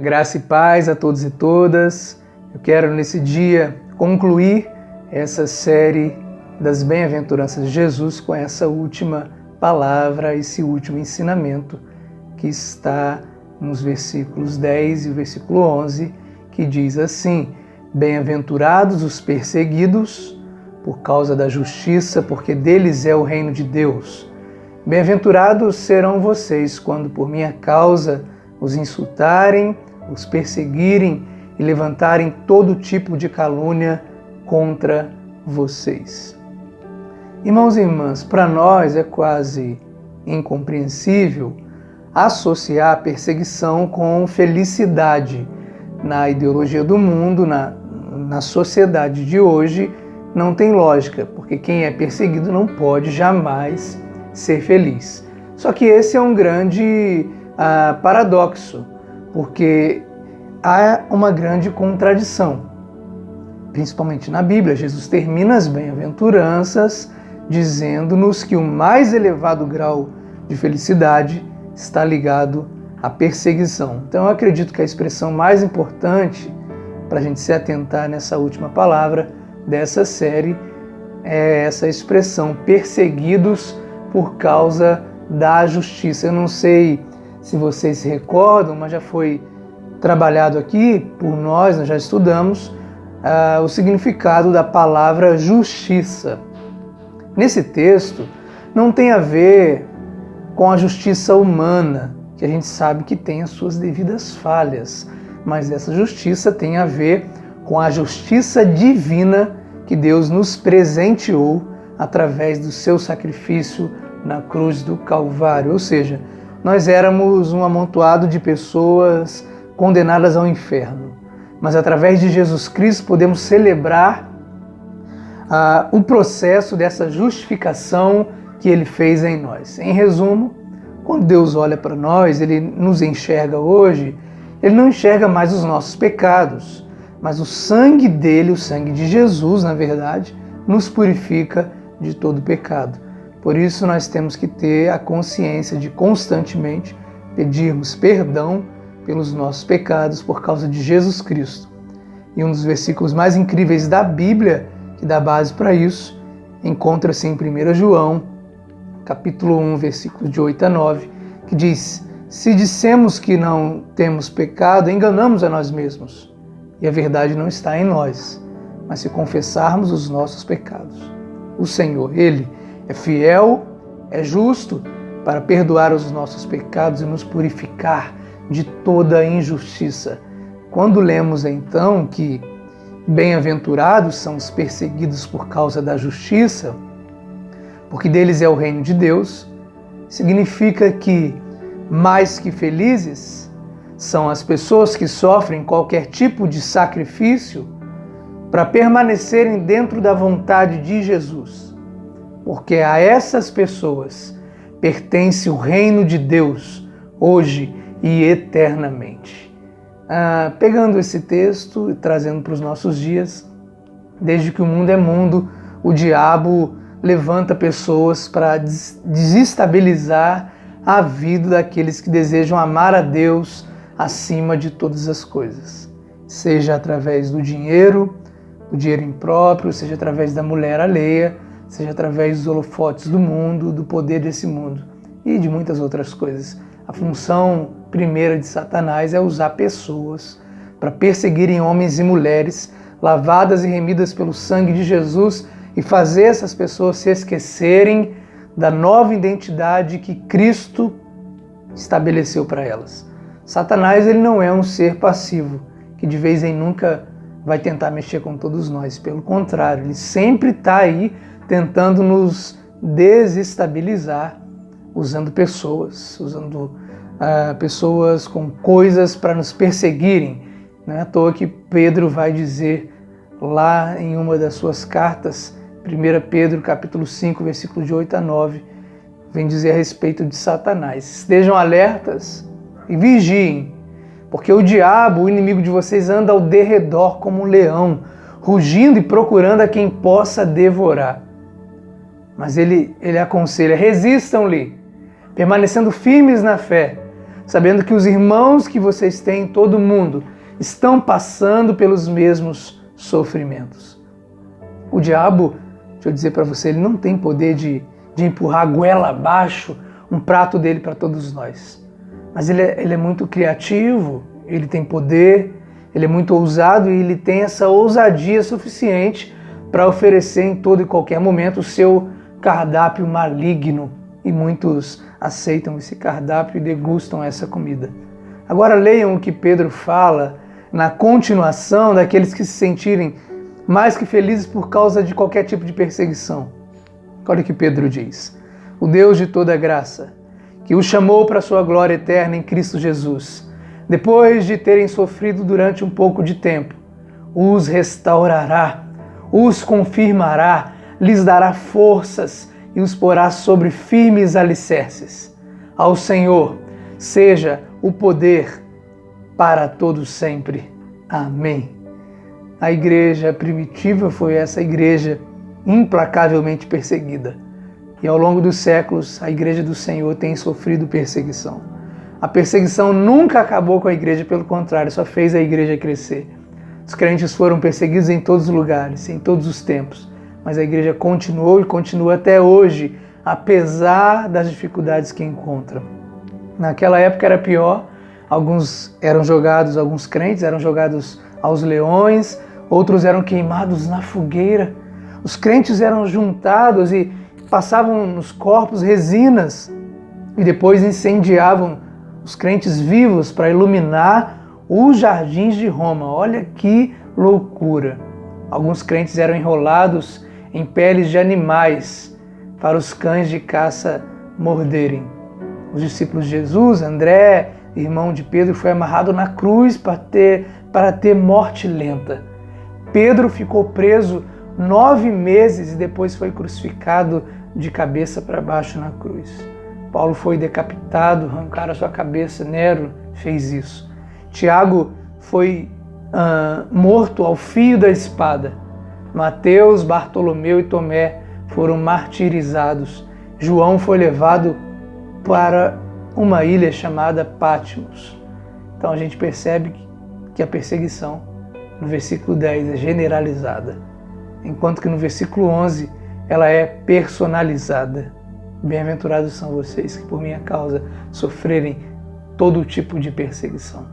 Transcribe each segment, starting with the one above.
Graça e paz a todos e todas. Eu quero nesse dia concluir essa série das bem-aventuranças de Jesus com essa última palavra, esse último ensinamento que está nos versículos 10 e o versículo 11, que diz assim: Bem-aventurados os perseguidos por causa da justiça, porque deles é o reino de Deus. Bem-aventurados serão vocês quando por minha causa os insultarem, os perseguirem e levantarem todo tipo de calúnia contra vocês. Irmãos e irmãs, para nós é quase incompreensível associar a perseguição com felicidade. Na ideologia do mundo, na sociedade de hoje, não tem lógica, porque quem é perseguido não pode jamais ser feliz. Só que esse é um grande paradoxo, porque há uma grande contradição. Principalmente na Bíblia, Jesus termina as bem-aventuranças dizendo-nos que o mais elevado grau de felicidade está ligado à perseguição. Então eu acredito que a expressão mais importante para a gente se atentar nessa última palavra dessa série é essa expressão, perseguidos por causa da justiça. Eu não sei se vocês se recordam, mas já foi trabalhado aqui por nós já estudamos o significado da palavra justiça. Nesse texto não tem a ver com a justiça humana, que a gente sabe que tem as suas devidas falhas, mas essa justiça tem a ver com a justiça divina que Deus nos presenteou através do seu sacrifício na cruz do Calvário. Ou seja, nós éramos um amontoado de pessoas condenadas ao inferno, mas através de Jesus Cristo podemos celebrar o processo dessa justificação que Ele fez em nós. Em resumo, quando Deus olha para nós, Ele nos enxerga hoje, Ele não enxerga mais os nossos pecados, mas o sangue dele, o sangue de Jesus, na verdade, nos purifica de todo pecado. Por isso nós temos que ter a consciência de constantemente pedirmos perdão pelos nossos pecados por causa de Jesus Cristo. E um dos versículos mais incríveis da Bíblia, que dá base para isso, encontra-se em 1 João, capítulo 1, versículos de 8 a 9, que diz: Se dissemos que não temos pecado, enganamos a nós mesmos, e a verdade não está em nós. Mas se confessarmos os nossos pecados, o Senhor, Ele é fiel, é justo para perdoar os nossos pecados e nos purificar de toda injustiça. Quando lemos então que bem-aventurados são os perseguidos por causa da justiça, porque deles é o reino de Deus, significa que mais que felizes são as pessoas que sofrem qualquer tipo de sacrifício para permanecerem dentro da vontade de Jesus, porque a essas pessoas pertence o reino de Deus hoje e eternamente. Pegando esse texto e trazendo para os nossos dias, desde que o mundo é mundo, o diabo levanta pessoas para desestabilizar a vida daqueles que desejam amar a Deus acima de todas as coisas. Seja através do dinheiro impróprio, seja através da mulher alheia, seja através dos holofotes do mundo, do poder desse mundo e de muitas outras coisas. A função primeira de Satanás é usar pessoas para perseguirem homens e mulheres lavadas e remidas pelo sangue de Jesus e fazer essas pessoas se esquecerem da nova identidade que Cristo estabeleceu para elas. Satanás, ele não é um ser passivo, que de vez em nunca vai tentar mexer com todos nós. Pelo contrário, ele sempre está aí tentando nos desestabilizar, usando pessoas com coisas para nos perseguirem. Não é à toa que Pedro vai dizer lá em uma das suas cartas, 1 Pedro capítulo 5, versículo de 8 a 9, vem dizer a respeito de Satanás: estejam alertas e vigiem, porque o diabo, o inimigo de vocês, anda ao derredor como um leão, rugindo e procurando a quem possa devorar. Mas ele aconselha: resistam-lhe, permanecendo firmes na fé, sabendo que os irmãos que vocês têm em todo o mundo estão passando pelos mesmos sofrimentos. O diabo, deixa eu dizer para você, ele não tem poder de empurrar a goela abaixo um prato dele para todos nós. Mas ele é muito criativo, ele tem poder, ele é muito ousado e ele tem essa ousadia suficiente para oferecer em todo e qualquer momento o seu cardápio maligno. E muitos aceitam esse cardápio e degustam essa comida. Agora leiam o que Pedro fala na continuação daqueles que se sentirem mais que felizes por causa de qualquer tipo de perseguição. Olha o que Pedro diz. O Deus de toda graça, que os chamou para a sua glória eterna em Cristo Jesus, depois de terem sofrido durante um pouco de tempo, os restaurará, os confirmará, lhes dará forças e os porá sobre firmes alicerces. Ao Senhor seja o poder para todos sempre. Amém. A igreja primitiva foi essa igreja implacavelmente perseguida. E ao longo dos séculos, a igreja do Senhor tem sofrido perseguição. A perseguição nunca acabou com a igreja, pelo contrário, só fez a igreja crescer. Os crentes foram perseguidos em todos os lugares, em todos os tempos. Mas a igreja continuou e continua até hoje, apesar das dificuldades que encontra. Naquela época era pior, alguns crentes eram jogados aos leões, outros eram queimados na fogueira. Os crentes eram juntados e passavam nos corpos resinas e depois incendiavam os crentes vivos para iluminar os jardins de Roma. Olha que loucura! Alguns crentes eram enrolados em peles de animais para os cães de caça morderem. Os discípulos de Jesus, André, irmão de Pedro, foi amarrado na cruz para ter morte lenta. Pedro ficou preso 9 meses e depois foi crucificado de cabeça para baixo na cruz. Paulo foi decapitado, arrancaram a sua cabeça, Nero fez isso. Tiago foi morto ao fio da espada. Mateus, Bartolomeu e Tomé foram martirizados. João foi levado para uma ilha chamada Patmos. Então a gente percebe que a perseguição no versículo 10 é generalizada, enquanto que no versículo 11 ela é personalizada. Bem-aventurados são vocês que por minha causa sofrerem todo tipo de perseguição.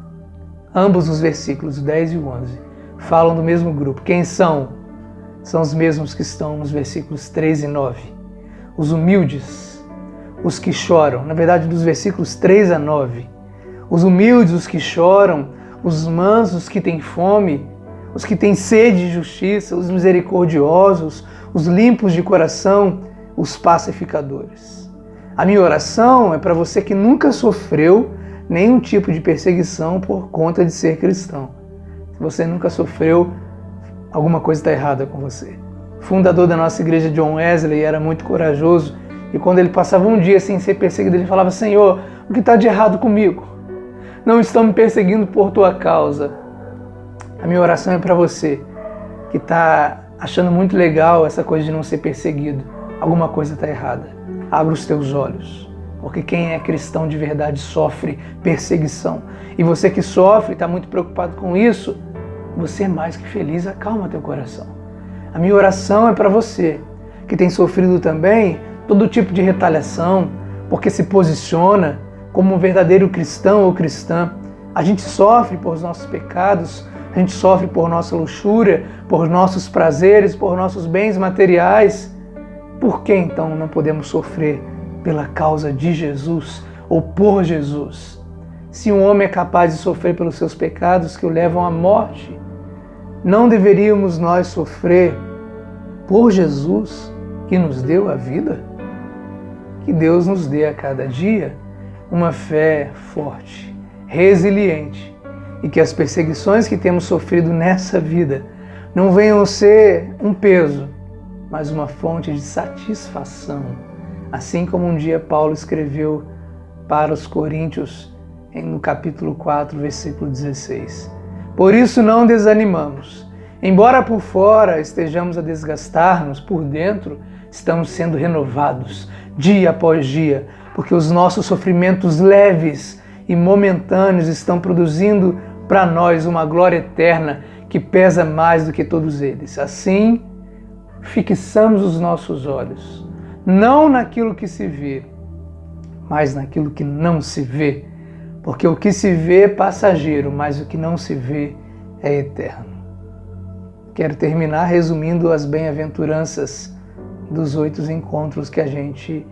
Ambos os versículos, o 10 e o 11, falam do mesmo grupo. Quem são? São os mesmos que estão nos versículos 3 e 9. Os humildes, os que choram, na verdade dos versículos 3 a 9. Os humildes, os que choram, os mansos, os que têm fome, os que têm sede de justiça, os misericordiosos, os limpos de coração, os pacificadores. A minha oração é para você que nunca sofreu nenhum tipo de perseguição por conta de ser cristão. Se você nunca sofreu, alguma coisa está errada com você. O fundador da nossa igreja, John Wesley, era muito corajoso e quando ele passava um dia sem ser perseguido, ele falava: Senhor, o que está de errado comigo? Não estão me perseguindo por tua causa. A minha oração é para você que está achando muito legal essa coisa de não ser perseguido. Alguma coisa está errada. Abra os teus olhos, porque quem é cristão de verdade sofre perseguição. E você que sofre, está muito preocupado com isso, você é mais que feliz, acalma teu coração. A minha oração é para você que tem sofrido também todo tipo de retaliação, porque se posiciona como um verdadeiro cristão ou cristã. A gente sofre por nossos pecados, a gente sofre por nossa luxúria, por nossos prazeres, por nossos bens materiais. Por que então não podemos sofrer pela causa de Jesus ou por Jesus? Se um homem é capaz de sofrer pelos seus pecados que o levam à morte, não deveríamos nós sofrer por Jesus que nos deu a vida? Que Deus nos dê a cada dia uma fé forte, resiliente, e que as perseguições que temos sofrido nessa vida não venham ser um peso, mas uma fonte de satisfação. Assim como um dia Paulo escreveu para os Coríntios, no capítulo 4, versículo 16. Por isso não desanimamos. Embora por fora estejamos a desgastar-nos, por dentro estamos sendo renovados dia após dia, porque os nossos sofrimentos leves e momentâneos estão produzindo para nós uma glória eterna que pesa mais do que todos eles. Assim, fixamos os nossos olhos, não naquilo que se vê, mas naquilo que não se vê, porque o que se vê é passageiro, mas o que não se vê é eterno. Quero terminar resumindo as bem-aventuranças dos 8 encontros que a gente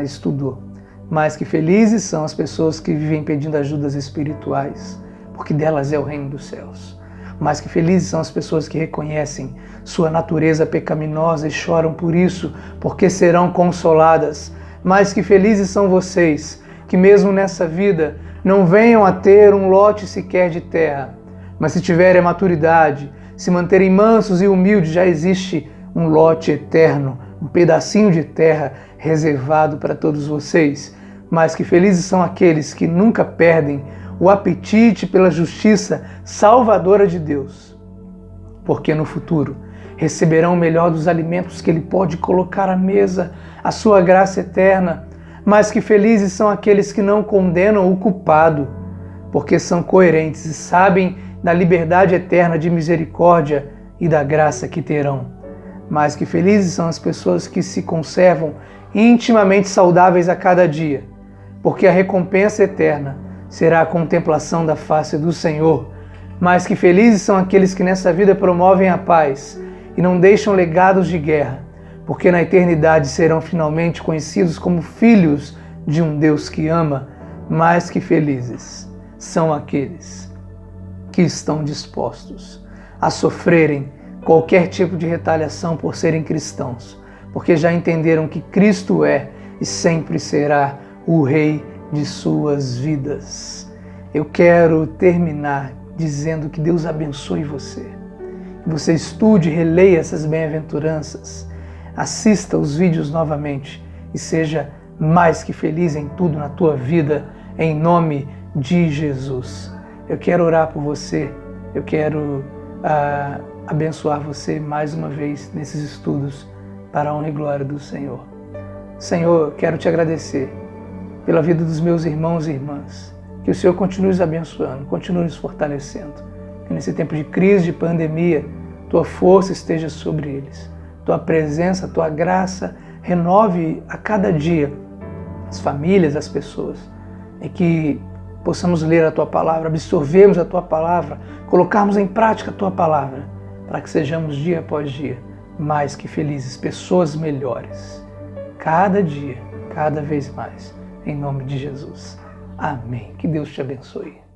estudou. Mas que felizes são as pessoas que vivem pedindo ajudas espirituais, porque delas é o reino dos céus. Mas que felizes são as pessoas que reconhecem sua natureza pecaminosa e choram por isso, porque serão consoladas. Mas que felizes são vocês, que mesmo nessa vida não venham a ter um lote sequer de terra, mas se tiverem a maturidade, se manterem mansos e humildes, já existe um lote eterno, um pedacinho de terra reservado para todos vocês. Mas que felizes são aqueles que nunca perdem o apetite pela justiça salvadora de Deus, porque no futuro receberão o melhor dos alimentos que Ele pode colocar à mesa, a sua graça eterna. Mas que felizes são aqueles que não condenam o culpado, porque são coerentes e sabem da liberdade eterna de misericórdia e da graça que terão. Mas que felizes são as pessoas que se conservam intimamente saudáveis a cada dia, porque a recompensa eterna será a contemplação da face do Senhor. Mas que felizes são aqueles que nessa vida promovem a paz e não deixam legados de guerra, porque na eternidade serão finalmente conhecidos como filhos de um Deus que ama. Mas que felizes são aqueles que estão dispostos a sofrerem qualquer tipo de retaliação por serem cristãos, porque já entenderam que Cristo é e sempre será o Rei de suas vidas. Eu quero terminar dizendo que Deus abençoe você, que você estude e releia essas bem-aventuranças, assista os vídeos novamente e seja mais que feliz em tudo na tua vida, em nome de Jesus. Eu quero orar por você, eu quero abençoar você mais uma vez nesses estudos para a honra e glória do Senhor. Senhor, quero te agradecer pela vida dos meus irmãos e irmãs, que o Senhor continue os abençoando, continue os fortalecendo, que nesse tempo de crise, de pandemia, tua força esteja sobre eles, tua presença, tua graça renove a cada dia as famílias, as pessoas, e que possamos ler a Tua Palavra, absorvermos a Tua Palavra, colocarmos em prática a Tua Palavra, para que sejamos dia após dia mais que felizes, pessoas melhores, cada dia, cada vez mais, em nome de Jesus. Amém. Que Deus te abençoe.